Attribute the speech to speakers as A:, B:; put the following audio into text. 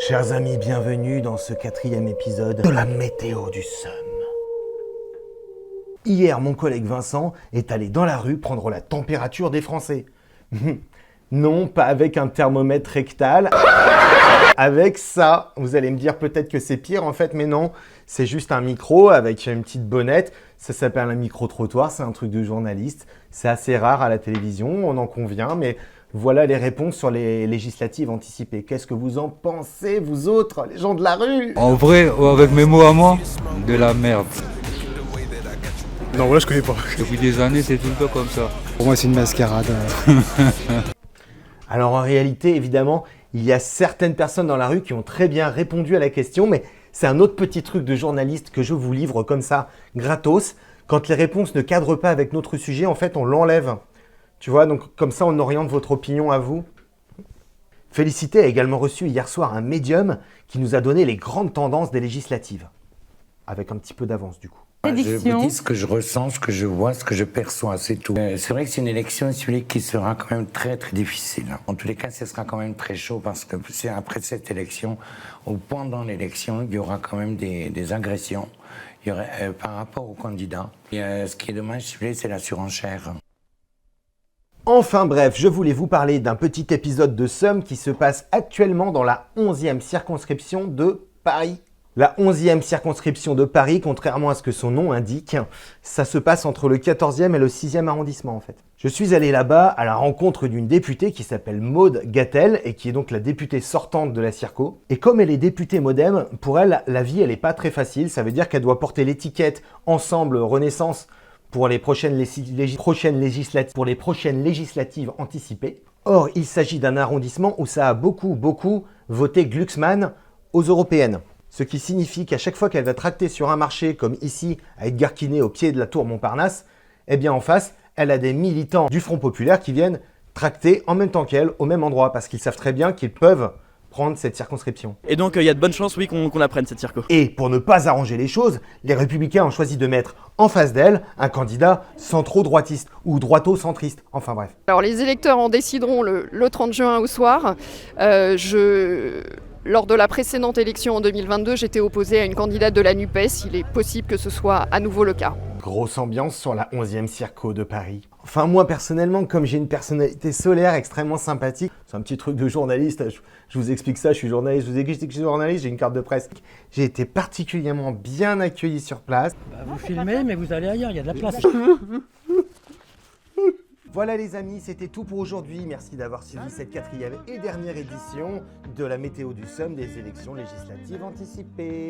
A: Chers amis, bienvenue dans ce 4e épisode de la météo du Somme. Hier, mon collègue Vincent est allé dans la rue prendre la température des Français. Non, pas avec un thermomètre rectal, avec ça. Vous allez me dire peut-être que c'est pire en fait, mais non. C'est juste un micro avec une petite bonnette. Ça s'appelle un micro-trottoir, c'est un truc de journaliste. C'est assez rare à la télévision, on en convient, mais voilà les réponses sur les législatives anticipées. Qu'est-ce que vous en pensez, vous autres, les gens de la rue?
B: En vrai, avec mes mots à moi, de la merde.
C: Non, voilà, je connais pas.
B: Depuis des années, c'est tout le temps comme ça.
C: Pour moi, c'est une mascarade.
A: Alors en réalité, évidemment, il y a certaines personnes dans la rue qui ont très bien répondu à la question, mais c'est un autre petit truc de journaliste que je vous livre comme ça, gratos. Quand les réponses ne cadrent pas avec notre sujet, en fait, on l'enlève. Tu vois, donc comme ça, on oriente votre opinion à vous. Félicité a également reçu hier soir un médium qui nous a donné les grandes tendances des législatives. Avec un petit peu d'avance, du coup.
D: Je vous dis ce que je ressens, ce que je vois, ce que je perçois, c'est tout. C'est vrai que c'est une élection qui sera quand même très très difficile. En tous les cas, ce sera quand même très chaud parce que c'est après cette élection ou pendant l'élection, il y aura quand même des agressions. Il y aurait, par rapport aux candidats. Et, ce qui est dommage, si vous voulez, c'est la surenchère.
A: Enfin bref, je voulais vous parler d'un petit épisode de Somme qui se passe actuellement dans la 11e circonscription de Paris. La 11e circonscription de Paris, contrairement à ce que son nom indique, ça se passe entre le 14e et le 6e arrondissement en fait. Je suis allé là-bas à la rencontre d'une députée qui s'appelle Maude Gattel et qui est donc la députée sortante de la circo. Et comme elle est députée MoDem, pour elle, la vie elle est pas très facile. Ça veut dire qu'elle doit porter l'étiquette Ensemble Renaissance pour les prochaines législatives anticipées. Or, il s'agit d'un arrondissement où ça a beaucoup voté Glucksmann aux européennes. Ce qui signifie qu'à chaque fois qu'elle va tracter sur un marché, comme ici, à Edgar Quinet, au pied de la tour Montparnasse, eh bien en face, elle a des militants du Front Populaire qui viennent tracter en même temps qu'elle, au même endroit, parce qu'ils savent très bien qu'ils peuvent prendre cette circonscription.
E: Et donc il y a de bonnes chances, oui, qu'on la prenne cette circo.
A: Et pour ne pas arranger les choses, les Républicains ont choisi de mettre en face d'elle un candidat centro-droitiste ou droito-centriste, enfin bref.
F: Alors les électeurs en décideront le 30 juin au soir. Lors de la précédente élection en 2022, j'étais opposée à une candidate de la NUPES. Il est possible que ce soit à nouveau le cas.
A: Grosse ambiance sur la 11e circo de Paris. Enfin moi personnellement, comme j'ai une personnalité solaire extrêmement sympathique, c'est un petit truc de journaliste, je vous explique ça, je suis journaliste, je vous explique que je suis journaliste, j'ai une carte de presse. J'ai été particulièrement bien accueilli sur place.
G: Vous filmez, mais vous allez ailleurs, il y a de la place.
A: Voilà les amis, c'était tout pour aujourd'hui. Merci d'avoir suivi cette 4e et dernière édition de la météo du Somme des élections législatives anticipées.